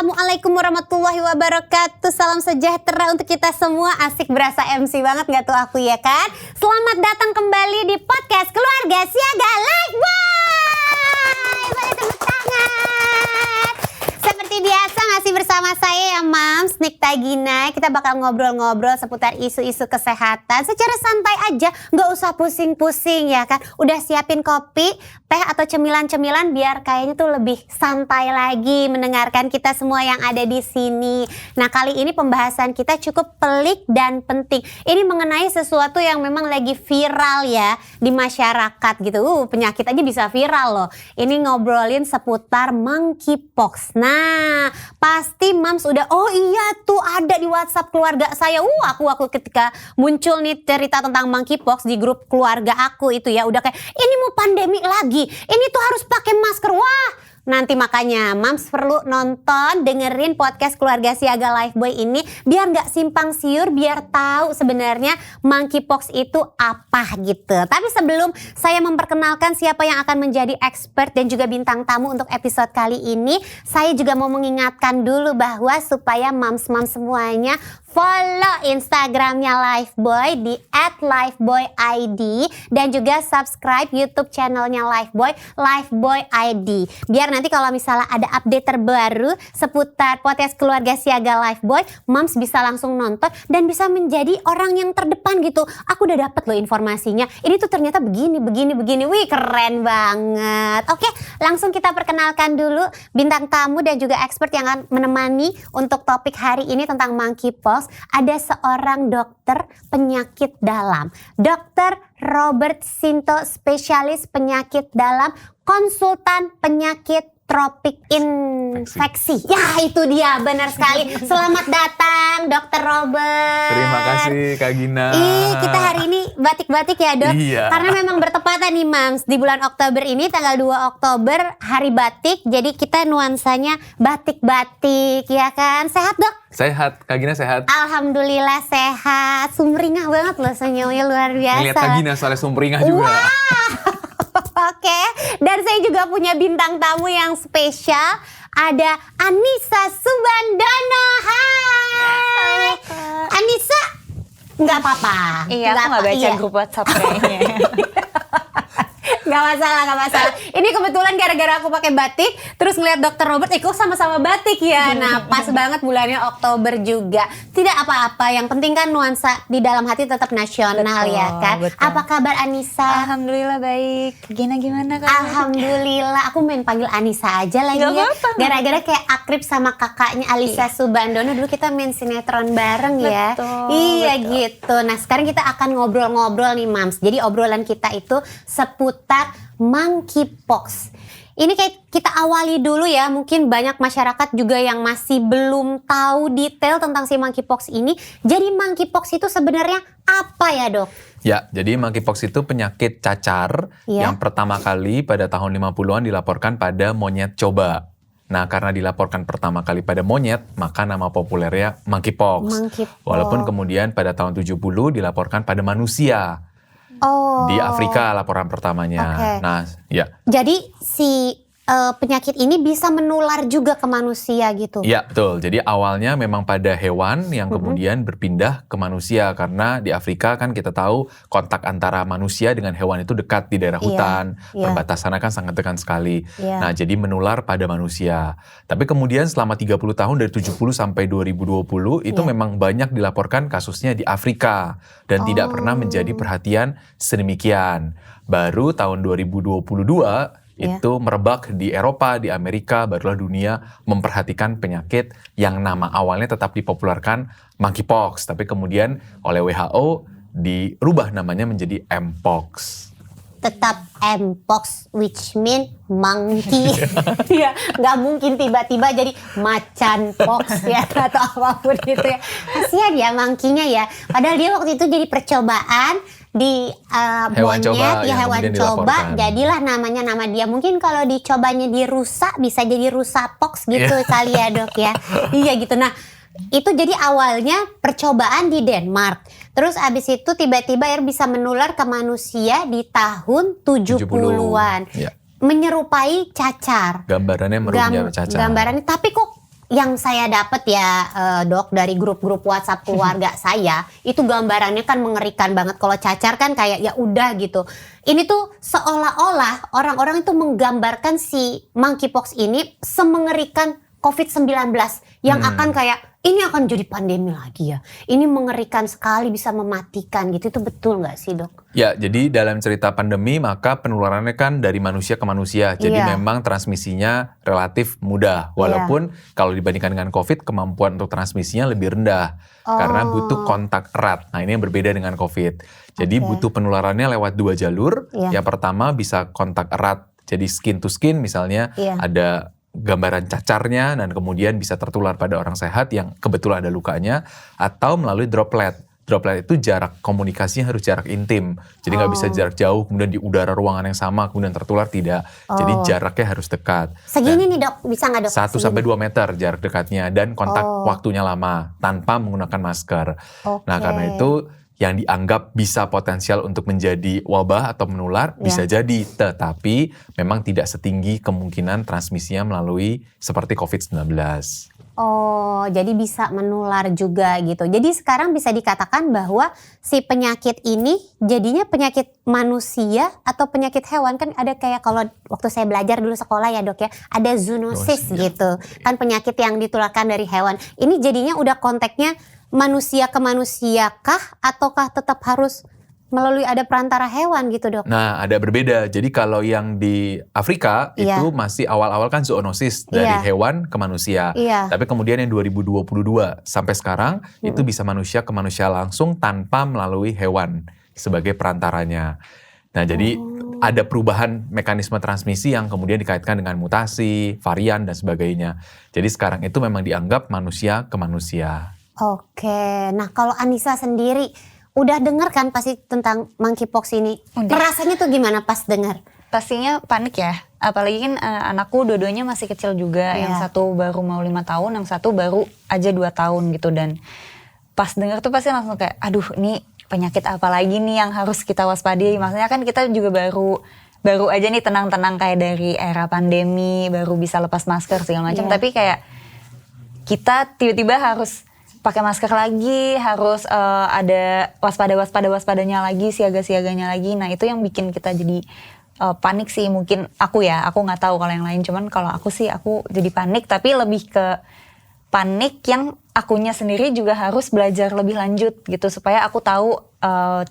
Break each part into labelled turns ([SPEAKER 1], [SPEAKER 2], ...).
[SPEAKER 1] Assalamualaikum warahmatullahi wabarakatuh. Salam sejahtera untuk kita semua. Asik berasa MC banget gak tuh aku ya kan? Selamat datang kembali di podcast Keluarga Siaga Live Boy. Boleh tepuk tangan. Seperti biasa masih bersama saya ya Mams Nikta Gina. Kita bakal ngobrol-ngobrol seputar isu-isu kesehatan secara santai aja, gak usah pusing-pusing ya kan. Udah siapin kopi, teh atau cemilan-cemilan biar kayaknya tuh lebih santai lagi mendengarkan kita semua yang ada di sini. Nah, kali ini pembahasan kita cukup pelik dan penting. Ini mengenai sesuatu yang memang lagi viral ya di masyarakat gitu. Penyakit aja bisa viral loh. Ini ngobrolin seputar monkeypox. Nah, pasti Mams udah oh iya tuh ada di WhatsApp keluarga saya. Aku ketika muncul nih cerita tentang monkeypox di grup keluarga aku itu ya udah kayak ini mau pandemi lagi. Ini tuh harus pakai masker. Wah, nanti makanya Mams perlu nonton, dengerin podcast Keluarga Siaga Live Boy ini biar gak simpang siur, biar tahu sebenarnya monkeypox itu apa gitu. Tapi sebelum saya memperkenalkan siapa yang akan menjadi expert dan juga bintang tamu untuk episode kali ini, saya juga mau mengingatkan dulu bahwa supaya Mams-Mams semuanya follow Instagramnya Lifeboy di @lifeboyid dan juga subscribe YouTube channelnya Lifeboy ID. Biar nanti kalau misalnya ada update terbaru seputar podcast Keluarga Siaga Lifeboy, Mams bisa langsung nonton dan bisa menjadi orang yang terdepan gitu. Aku udah dapet loh informasinya. Ini tuh ternyata begini. Wih, keren banget. Oke, langsung kita perkenalkan dulu bintang tamu dan juga expert yang akan menemani untuk topik hari ini tentang monkeypox. Ada seorang dokter penyakit dalam, Dr. Robert Sinto, spesialis penyakit dalam, konsultan penyakit tropik infeksi. Ya, itu dia, benar sekali. Selamat datang Dr. Robert.
[SPEAKER 2] Terima kasih Kak Gina.
[SPEAKER 1] Kita hari ini batik-batik ya Dok.
[SPEAKER 2] Iya.
[SPEAKER 1] Karena memang bertepatan nih Mams, di bulan Oktober ini tanggal 2 Oktober hari batik. Jadi kita nuansanya batik-batik ya kan. Sehat Dok?
[SPEAKER 2] Sehat, Kak Gina sehat.
[SPEAKER 1] Alhamdulillah sehat. Sumringah banget loh senyumnya, luar biasa.
[SPEAKER 2] Ngeliat Kak Gina soalnya sumringah juga.
[SPEAKER 1] Wah. Oke, dan saya juga punya bintang tamu yang spesial. Ada Anissa Subandono. Hai. Anissa, nggak apa-apa.
[SPEAKER 3] Iya, aku nggak baca grup WhatsApp kayaknya.
[SPEAKER 1] Gak masalah. Ini kebetulan gara-gara aku pakai batik, terus ngeliat Dr. Robert, kok sama-sama batik ya. Nah, pas banget bulannya Oktober juga. Tidak apa-apa, yang penting kan nuansa di dalam hati tetap nasional. Betul, ya kan. Betul. Apa kabar Anissa?
[SPEAKER 3] Alhamdulillah baik. Gina gimana Kak?
[SPEAKER 1] Alhamdulillah, aku main panggil Anissa aja lagi ya. Gara-gara kayak akrib sama kakaknya Alisa Subandono, dulu kita main sinetron bareng ya. Iya betul. Gitu. Nah, sekarang kita akan ngobrol-ngobrol nih Mams. Jadi obrolan kita itu seputar monkeypox. Ini kayak kita awali dulu ya, mungkin banyak masyarakat juga yang masih belum tahu detail tentang si monkeypox ini. Jadi monkeypox itu sebenarnya apa ya Dok?
[SPEAKER 2] Ya, jadi monkeypox itu penyakit cacar yang pertama kali pada tahun 50-an dilaporkan pada monyet coba. Nah, karena dilaporkan pertama kali pada monyet, maka nama populernya monkeypox. Walaupun kemudian pada tahun 70 dilaporkan pada manusia. Di Afrika laporan pertamanya.
[SPEAKER 1] Okay.
[SPEAKER 2] Nah, ya.
[SPEAKER 1] Jadi si penyakit ini bisa menular juga ke manusia gitu?
[SPEAKER 2] Iya, betul. Jadi awalnya memang pada hewan yang kemudian berpindah ke manusia. Karena di Afrika kan kita tahu kontak antara manusia dengan hewan itu dekat di daerah hutan. Perbatasannya kan sangat dekat sekali. Nah, jadi menular pada manusia. Tapi kemudian selama 30 tahun dari 70 sampai 2020 itu memang banyak dilaporkan kasusnya di Afrika. Dan tidak pernah menjadi perhatian sedemikian. Baru tahun 2022 itu merebak di Eropa, di Amerika, barulah dunia memperhatikan penyakit yang nama awalnya tetap dipopulerkan monkeypox. Tapi kemudian oleh WHO dirubah namanya menjadi Mpox.
[SPEAKER 1] Tetap Mpox, which mean monkey. Ya, nggak mungkin tiba-tiba jadi macan pox ya atau apapun gitu ya. Kasihan ya monkey-nya ya. Padahal dia waktu itu jadi percobaan di monyet, hewan coba, jadilah namanya nama dia. Mungkin kalau dicobanya di rusa bisa jadi rusa pox gitu kali ya Dok ya. Iya gitu. Nah, itu jadi awalnya percobaan di Denmark. Terus abis itu tiba-tiba bisa menular ke manusia di tahun 70-an.
[SPEAKER 2] Ya.
[SPEAKER 1] Menyerupai cacar.
[SPEAKER 2] Gambarannya merupakan cacar.
[SPEAKER 1] Gambarannya, tapi kok yang saya dapat ya dok dari grup-grup WhatsApp keluarga saya itu gambarannya kan mengerikan banget. Kalau cacar kan kayak ya udah gitu. Ini tuh seolah-olah orang-orang itu menggambarkan si monkeypox ini semengerikan COVID-19 yang akan kayak ini akan jadi pandemi lagi ya. Ini mengerikan sekali, bisa mematikan gitu. Itu betul nggak sih dok?
[SPEAKER 2] Ya, jadi dalam cerita pandemi maka penularannya kan dari manusia ke manusia. Jadi memang transmisinya relatif mudah. Walaupun kalau dibandingkan dengan COVID, kemampuan untuk transmisinya lebih rendah. Karena butuh kontak erat. Nah ini yang berbeda dengan COVID. Jadi butuh penularannya lewat 2 jalur. Yang pertama bisa kontak erat. Jadi skin to skin misalnya ada gambaran cacarnya dan kemudian bisa tertular pada orang sehat yang kebetulan ada lukanya, atau melalui droplet. Droplet itu jarak komunikasinya harus jarak intim. Jadi nggak bisa jarak jauh kemudian di udara ruangan yang sama kemudian tertular, tidak. Jadi jaraknya harus dekat.
[SPEAKER 1] Segini nih dok, bisa nggak dok?
[SPEAKER 2] 1-2 meter jarak dekatnya dan kontak waktunya lama tanpa menggunakan masker. Nah karena itu yang dianggap bisa potensial untuk menjadi wabah atau menular bisa jadi, tetapi memang tidak setinggi kemungkinan transmisinya melalui seperti COVID-19.
[SPEAKER 1] Oh, jadi bisa menular juga gitu. Jadi sekarang bisa dikatakan bahwa si penyakit ini jadinya penyakit manusia atau penyakit hewan. Kan ada kayak kalau waktu saya belajar dulu sekolah ya dok ya, ada zoonosis gitu. Kan penyakit yang ditularkan dari hewan. Ini jadinya udah konteksnya manusia ke manusia kah ataukah tetap harus melalui ada perantara hewan gitu dok?
[SPEAKER 2] Nah ada berbeda. Jadi kalau yang di Afrika itu masih awal-awal kan zoonosis dari hewan ke manusia. Tapi kemudian yang 2022 sampai sekarang itu bisa manusia ke manusia langsung tanpa melalui hewan sebagai perantaranya. Nah jadi ada perubahan mekanisme transmisi yang kemudian dikaitkan dengan mutasi, varian dan sebagainya. Jadi sekarang itu memang dianggap manusia ke manusia.
[SPEAKER 1] Oke, nah kalau Anissa sendiri udah denger kan pasti tentang monkeypox ini? Rasanya tuh gimana pas denger?
[SPEAKER 3] Pastinya panik ya, apalagi kan anakku dua-duanya masih kecil juga. Yang satu baru mau 5 tahun, yang satu baru aja 2 tahun gitu. Dan pas denger tuh pasti langsung kayak aduh ini penyakit apa lagi nih yang harus kita waspadai. Maksudnya kan kita juga baru aja nih tenang-tenang kayak dari era pandemi, baru bisa lepas masker segala macam. Tapi kayak kita tiba-tiba harus pakai masker lagi, harus ada waspadanya lagi, siaga-siaganya lagi. Nah itu yang bikin kita jadi panik sih. Mungkin aku nggak tahu kalau yang lain. Cuman kalau aku sih aku jadi panik, tapi lebih ke panik yang akunya sendiri juga harus belajar lebih lanjut gitu supaya aku tahu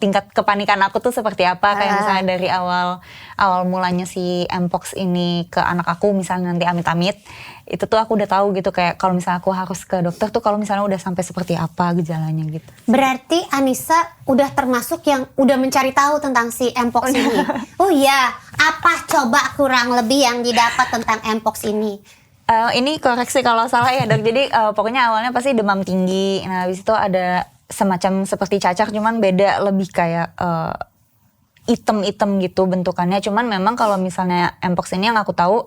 [SPEAKER 3] tingkat kepanikan aku tuh seperti apa. Kayak misalnya dari awal mulanya si mpox ini ke anak aku, misalnya nanti amit-amit, itu tuh aku udah tahu gitu kayak kalau misalnya aku harus ke dokter tuh kalau misalnya udah sampai seperti apa gejalanya gitu.
[SPEAKER 1] Berarti Anissa udah termasuk yang udah mencari tahu tentang si mpox ini. Oh iya, apa coba kurang lebih yang didapat tentang mpox ini?
[SPEAKER 3] Ini koreksi kalau salah ya dok. Jadi pokoknya awalnya pasti demam tinggi. Nah habis itu ada semacam seperti cacar, cuman beda, lebih kayak item-item gitu bentukannya. Cuman memang kalau misalnya mpox ini yang aku tahu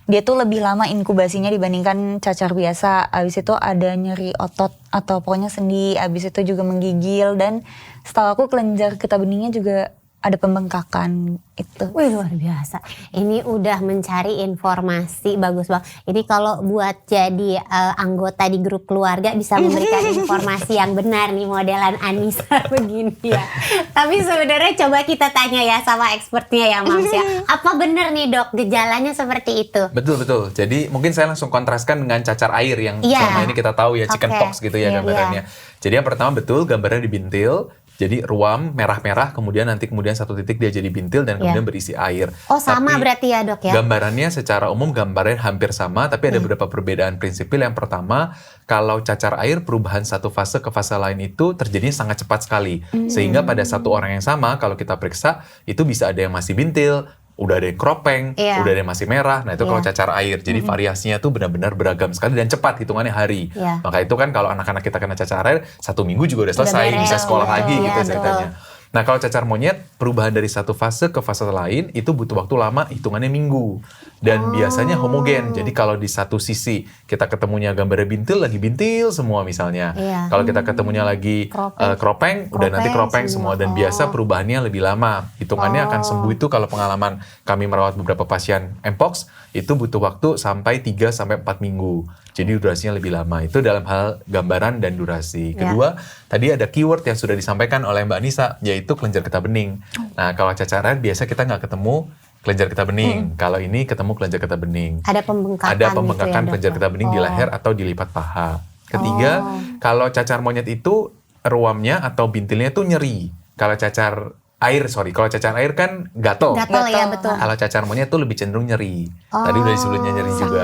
[SPEAKER 3] dia tuh lebih lama inkubasinya dibandingkan cacar biasa. Habis itu ada nyeri otot atau pokoknya sendi. Habis itu juga menggigil dan setahu aku kelenjar getah benihnya juga ada pembengkakan itu.
[SPEAKER 1] Wih luar biasa. Ini udah mencari informasi bagus banget. Ini kalau buat jadi anggota di grup keluarga bisa memberikan informasi yang benar nih modelan Anissa begini ya. Tapi sebenarnya coba kita tanya ya sama expertnya ya Mams ya. Apa benar nih dok gejalanya seperti itu?
[SPEAKER 2] Betul. Jadi mungkin saya langsung kontraskan dengan cacar air yang selama ini kita tahu ya, chickenpox gitu ya gambarannya. Jadi yang pertama betul gambarnya dibintil. Jadi ruam merah-merah kemudian satu titik dia jadi bintil dan kemudian berisi air.
[SPEAKER 1] Oh sama tapi, berarti ya dok ya?
[SPEAKER 2] Gambarannya secara umum gambarnya hampir sama tapi ada beberapa perbedaan prinsipil. Yang pertama kalau cacar air perubahan satu fase ke fase lain itu terjadinya sangat cepat sekali. Sehingga pada satu orang yang sama kalau kita periksa itu bisa ada yang masih bintil, udah ada yang kropeng, udah ada yang masih merah. Nah itu kalau cacar air. Jadi variasinya tuh benar-benar beragam sekali dan cepat hitungannya hari. Maka itu kan kalau anak-anak kita kena cacar air 1 minggu juga udah selesai, bisa sekolah lagi gitu ceritanya. Nah kalau cacar monyet perubahan dari satu fase ke fase lain itu butuh waktu lama, hitungannya minggu. Dan biasanya homogen. Jadi kalau di satu sisi kita ketemunya gambarnya bintil, lagi bintil semua misalnya. Kalau kita ketemunya lagi kropeng, udah nanti kropeng semua. Dan biasa perubahannya lebih lama. Hitungannya akan sembuh itu kalau pengalaman kami merawat beberapa pasien mpox, itu butuh waktu sampai 3-4 minggu. Jadi durasinya lebih lama. Itu dalam hal gambaran dan durasi. Kedua, tadi ada keyword yang sudah disampaikan oleh Mbak Nisa, yaitu kelenjar getah bening. Nah, kalau cacar air biasa kita nggak ketemu kelenjar getah bening. Kalau ini ketemu kelenjar getah bening.
[SPEAKER 1] Ada pembengkakan
[SPEAKER 2] Ada kelenjar getah bening di leher atau di lipat paha. Ketiga, kalau cacar monyet itu ruamnya atau bintilnya itu nyeri. Kalau cacar air kan gatel.
[SPEAKER 1] Gatel ya, betul.
[SPEAKER 2] Kalau cacar monyet itu lebih cenderung nyeri. Tadi udah disebutnya nyeri juga.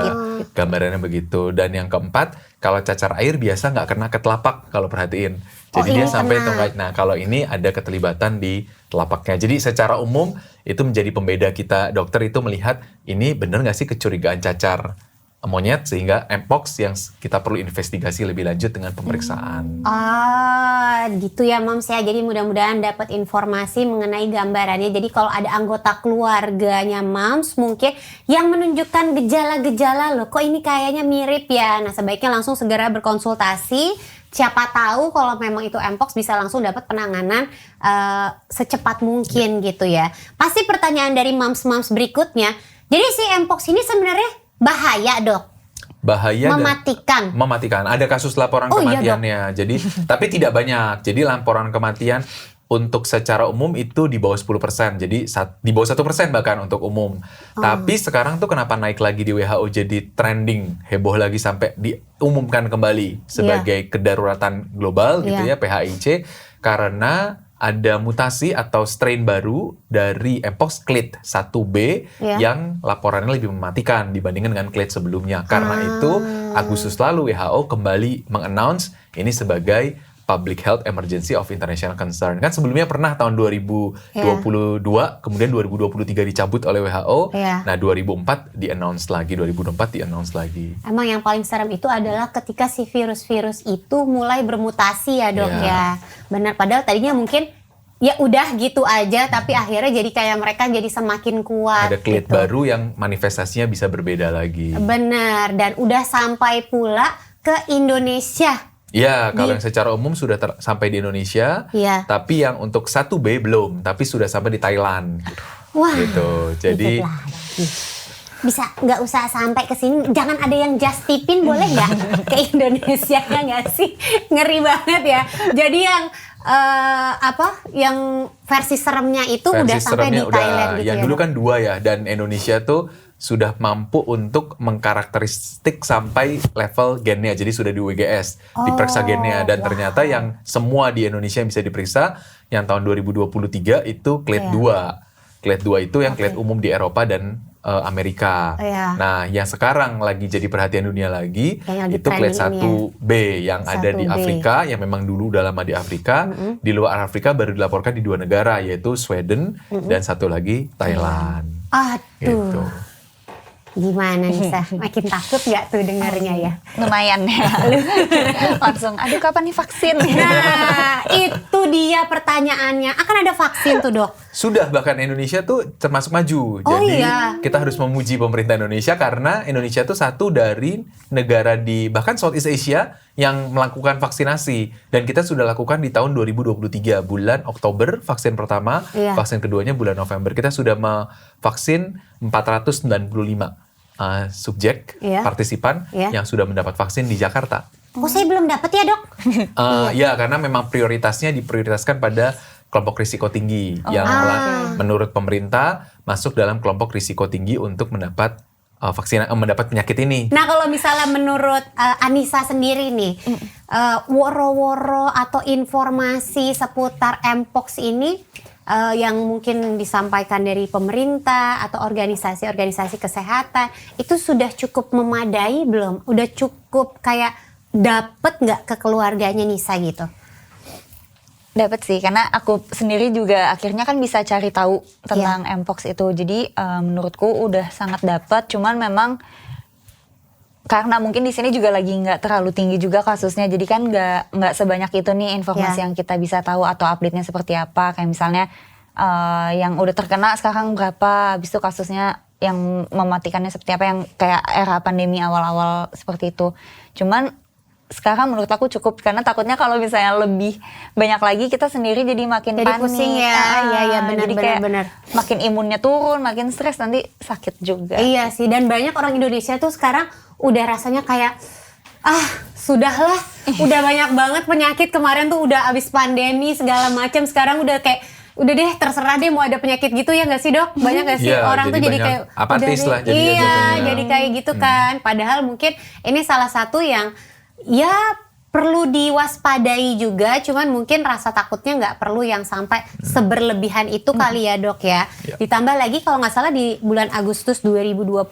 [SPEAKER 2] Gambarannya begitu. Dan yang keempat, kalau cacar air biasa nggak kena ke telapak kalau perhatiin. Jadi dia sampai tongkat. Nah, kalau ini ada keterlibatan di telapaknya. Jadi secara umum itu menjadi pembeda kita. Dokter itu melihat ini benar nggak sih kecurigaan cacar monyet, sehingga mpox yang kita perlu investigasi lebih lanjut dengan pemeriksaan.
[SPEAKER 1] Gitu ya Moms ya. Jadi mudah-mudahan dapat informasi mengenai gambarannya. Jadi kalau ada anggota keluarganya Moms mungkin yang menunjukkan gejala-gejala, loh kok ini kayaknya mirip ya. Nah, sebaiknya langsung segera berkonsultasi. Siapa tahu kalau memang itu mpox bisa langsung dapat penanganan secepat mungkin gitu ya. Pasti pertanyaan dari Moms berikutnya. Jadi si mpox ini sebenarnya bahaya, Dok?
[SPEAKER 2] Bahaya
[SPEAKER 1] mematikan.
[SPEAKER 2] Mematikan. Ada kasus laporan kematiannya. Jadi tapi tidak banyak. Jadi laporan kematian untuk secara umum itu di bawah 10%. Jadi di bawah 1% bahkan untuk umum. Tapi sekarang tuh kenapa naik lagi di WHO jadi trending, heboh lagi sampai diumumkan kembali sebagai kedaruratan global gitu ya, PHIC, karena ada mutasi atau strain baru dari mpox clade 1B yang laporannya lebih mematikan dibandingkan dengan clade sebelumnya. Karena itu Agustus lalu WHO kembali mengannounce ini sebagai Public Health Emergency of International Concern. Kan sebelumnya pernah tahun 2022, kemudian 2023 dicabut oleh WHO. Nah, 2004 di-announce lagi, 2024 di-announce lagi.
[SPEAKER 1] Emang yang paling serem itu adalah ketika si virus-virus itu mulai bermutasi ya, Dok ya. Benar, padahal tadinya mungkin ya udah gitu aja, tapi akhirnya jadi kayak mereka jadi semakin kuat.
[SPEAKER 2] Ada clade baru yang manifestasinya bisa berbeda lagi.
[SPEAKER 1] Benar, dan udah sampai pula ke Indonesia.
[SPEAKER 2] Ya, kalau yang secara umum sudah sampai di Indonesia, tapi yang untuk 1B belum, tapi sudah sampai di Thailand.
[SPEAKER 1] Wah,
[SPEAKER 2] gitu. Jadi
[SPEAKER 1] bisa nggak usah sampai ke sini, jangan ada yang just tipin boleh nggak ke Indonesia ya nggak sih? Ngeri banget ya. Jadi yang versi seremnya itu udah sampai di Thailand gitu
[SPEAKER 2] yang
[SPEAKER 1] ya.
[SPEAKER 2] dulu kan 2 ya, dan Indonesia tuh sudah mampu untuk mengkarakteristik sampai level gennya. Jadi sudah di WGS, diperiksa gennya. Dan ternyata yang semua di Indonesia yang bisa diperiksa, yang tahun 2023 itu clade 2. Clade 2 itu yang clade umum di Eropa dan Amerika. Nah, yang sekarang lagi jadi perhatian dunia lagi, itu clade 1B yang ada di Afrika, yang memang dulu udah lama di Afrika. Di luar Afrika baru dilaporkan di 2 negara, yaitu Sweden dan satu lagi Thailand.
[SPEAKER 1] Aduh.
[SPEAKER 2] Gitu.
[SPEAKER 1] Gimana nih, Sah? Makin takut gak tuh dengarnya ya?
[SPEAKER 3] Lumayan ya. Langsung, aduh kapan nih vaksin?
[SPEAKER 1] Nah, itu dia pertanyaannya. Akan ada vaksin tuh, Dok?
[SPEAKER 2] Sudah, bahkan Indonesia tuh termasuk maju. Jadi kita harus memuji pemerintah Indonesia karena Indonesia tuh satu dari negara di bahkan Southeast Asia yang melakukan vaksinasi. Dan kita sudah lakukan di tahun 2023, bulan Oktober vaksin pertama, vaksin keduanya bulan November. Kita sudah vaksin 495 subjek partisipan yang sudah mendapat vaksin di Jakarta.
[SPEAKER 1] Kok saya belum dapat ya, Dok?
[SPEAKER 2] Ya, karena memang prioritasnya diprioritaskan pada kelompok risiko tinggi yang menurut pemerintah masuk dalam kelompok risiko tinggi untuk mendapat vaksin, mendapat penyakit ini.
[SPEAKER 1] Nah, kalau misalnya menurut Anissa sendiri nih, woro-woro atau informasi seputar mpox ini yang mungkin disampaikan dari pemerintah atau organisasi-organisasi kesehatan itu sudah cukup memadai belum? Udah cukup kayak dapet nggak ke keluarganya Nisa gitu?
[SPEAKER 3] Dapat sih, karena aku sendiri juga akhirnya kan bisa cari tahu tentang mpox itu. Jadi menurutku udah sangat dapat, cuman memang karena mungkin di sini juga lagi nggak terlalu tinggi juga kasusnya, jadi kan nggak sebanyak itu nih informasi yang kita bisa tahu atau update-nya seperti apa. Kayak misalnya yang udah terkena sekarang berapa, habis itu kasusnya yang mematikannya seperti apa, yang kayak era pandemi awal-awal seperti itu. Cuman sekarang menurut aku cukup, karena takutnya kalau misalnya lebih banyak lagi kita sendiri jadi makin
[SPEAKER 1] jadi
[SPEAKER 3] panik.
[SPEAKER 1] Pusing ya. Iya benar.
[SPEAKER 3] Makin imunnya turun, makin stres, nanti sakit juga.
[SPEAKER 1] Iya sih, dan banyak orang Indonesia tuh sekarang udah rasanya kayak Sudahlah, udah banyak banget penyakit kemarin tuh udah abis pandemi segala macam. Sekarang udah kayak udah deh terserah deh mau ada penyakit gitu ya nggak sih dok? Banyak nggak sih orang tuh jadi kayak
[SPEAKER 2] apatis lah
[SPEAKER 1] jadinya. Iya, jadi kayak gitu kan. Padahal mungkin ini salah satu yang ya perlu diwaspadai juga, cuman mungkin rasa takutnya nggak perlu yang sampai seberlebihan itu kali ya dok ya. Ditambah lagi kalau nggak salah di bulan Agustus 2024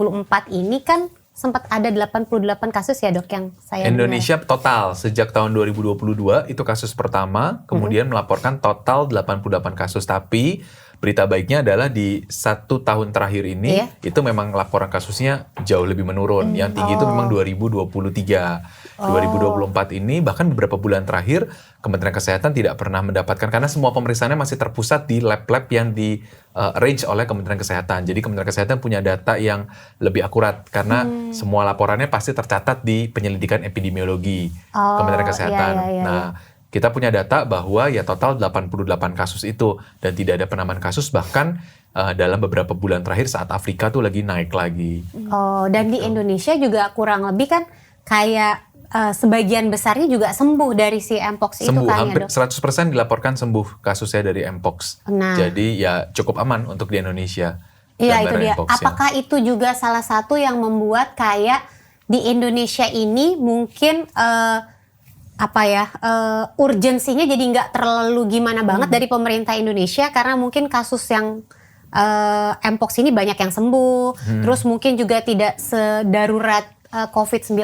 [SPEAKER 1] ini kan sempat ada 88 kasus ya dok yang saya
[SPEAKER 2] Indonesia total sejak tahun 2022 itu kasus pertama, kemudian melaporkan total 88 kasus. Tapi berita baiknya adalah di 1 tahun terakhir ini itu memang laporan kasusnya jauh lebih menurun. Yang tinggi itu memang 2023. 2024 ini bahkan beberapa bulan terakhir Kementerian Kesehatan tidak pernah mendapatkan, karena semua pemeriksaannya masih terpusat di lab-lab yang di arrange oleh Kementerian Kesehatan. Jadi Kementerian Kesehatan punya data yang lebih akurat karena semua laporannya pasti tercatat di penyelidikan epidemiologi Kementerian Kesehatan. Nah, kita punya data bahwa ya total 88 kasus itu dan tidak ada penambahan kasus, bahkan dalam beberapa bulan terakhir saat Afrika tuh lagi naik lagi.
[SPEAKER 1] Dan di Indonesia juga kurang lebih kan kayak sebagian besarnya juga sembuh dari si Mpox itu kan ya dok?
[SPEAKER 2] 100% dilaporkan sembuh kasusnya dari Mpox. Jadi ya cukup aman untuk di Indonesia.
[SPEAKER 1] Iya itu dia. Apakah itu juga salah satu yang membuat kayak di Indonesia ini mungkin urgensinya jadi nggak terlalu gimana banget dari pemerintah Indonesia, karena mungkin kasus yang Mpox ini banyak yang sembuh, terus mungkin juga tidak sedarurat COVID-19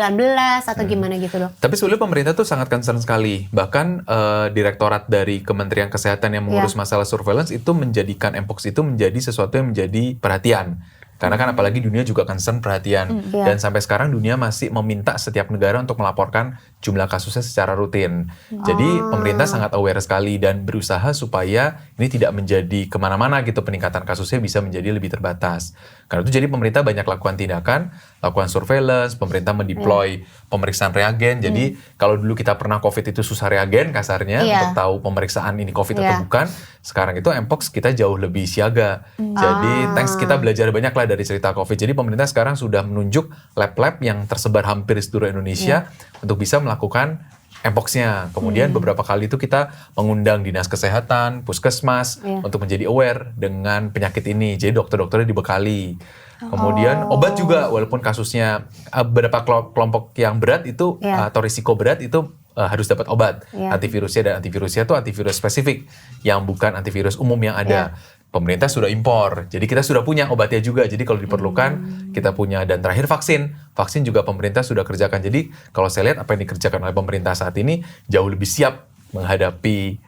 [SPEAKER 1] atau gimana gitu dok?
[SPEAKER 2] Tapi sebenarnya pemerintah tuh sangat concern sekali. Bahkan direktorat dari Kementerian Kesehatan yang mengurus masalah surveillance itu menjadikan Mpox itu menjadi sesuatu yang menjadi perhatian. Karena kan apalagi dunia juga concern perhatian. Dan sampai sekarang dunia masih meminta setiap negara untuk melaporkan jumlah kasusnya secara rutin. Jadi pemerintah sangat aware sekali dan berusaha supaya ini tidak menjadi kemana-mana gitu, peningkatan kasusnya bisa menjadi lebih terbatas. Karena itu jadi pemerintah banyak lakukan tindakan, lakukan surveillance, pemerintah mendeploy pemeriksaan reagen. Jadi kalau dulu kita pernah COVID itu susah reagen kasarnya untuk tahu pemeriksaan ini COVID atau bukan. Sekarang itu Mpox kita jauh lebih siaga. Jadi thanks kita belajar banyak lah dari cerita COVID. Jadi pemerintah sekarang sudah menunjuk lab-lab yang tersebar hampir di seluruh Indonesia untuk bisa melakukan Mpox-nya. Kemudian beberapa kali itu kita mengundang dinas kesehatan, puskesmas untuk menjadi aware dengan penyakit ini. Jadi dokter-dokternya dibekali. Kemudian obat juga, walaupun kasusnya beberapa kelompok yang berat itu atau risiko berat itu harus dapat obat antivirusnya, dan antivirusnya itu antivirus spesifik yang bukan antivirus umum yang ada. Pemerintah sudah impor, jadi kita sudah punya obatnya juga. Jadi kalau diperlukan kita punya. Dan terakhir vaksin juga pemerintah sudah kerjakan. Jadi kalau saya lihat apa yang dikerjakan oleh pemerintah saat ini jauh lebih siap menghadapi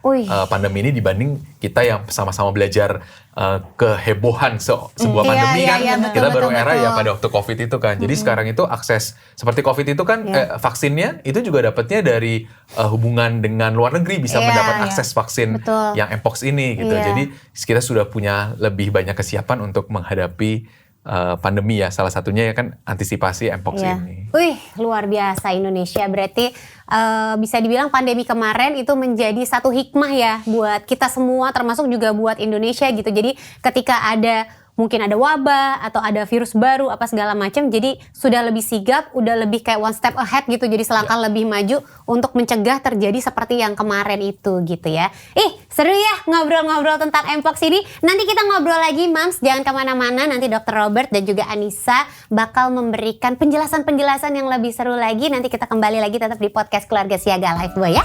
[SPEAKER 2] pandemi ini dibanding kita yang sama-sama belajar kehebohan sebuah pandemi kan. Kita baru era ya pada waktu COVID itu kan. Jadi sekarang itu akses seperti COVID itu kan vaksinnya itu juga dapatnya dari hubungan dengan luar negeri, bisa mendapat akses vaksin yang Mpox ini gitu. Jadi kita sudah punya lebih banyak kesiapan untuk menghadapi pandemi ya, salah satunya ya kan antisipasi Mpox ini.
[SPEAKER 1] Wih, luar biasa Indonesia. Berarti bisa dibilang pandemi kemarin itu menjadi satu hikmah ya buat kita semua, termasuk juga buat Indonesia gitu. Jadi ketika mungkin ada wabah atau ada virus baru apa segala macam, jadi sudah lebih sigap, udah lebih kayak one step ahead gitu, jadi selangkah lebih maju untuk mencegah terjadi seperti yang kemarin itu gitu ya. Seru ya ngobrol-ngobrol tentang Mpox ini. Nanti kita ngobrol lagi Mams, jangan kemana-mana, nanti Dr. Robert dan juga Anissa bakal memberikan penjelasan-penjelasan yang lebih seru lagi. Nanti kita kembali lagi tetap di podcast Keluarga Siaga Live Boy ya.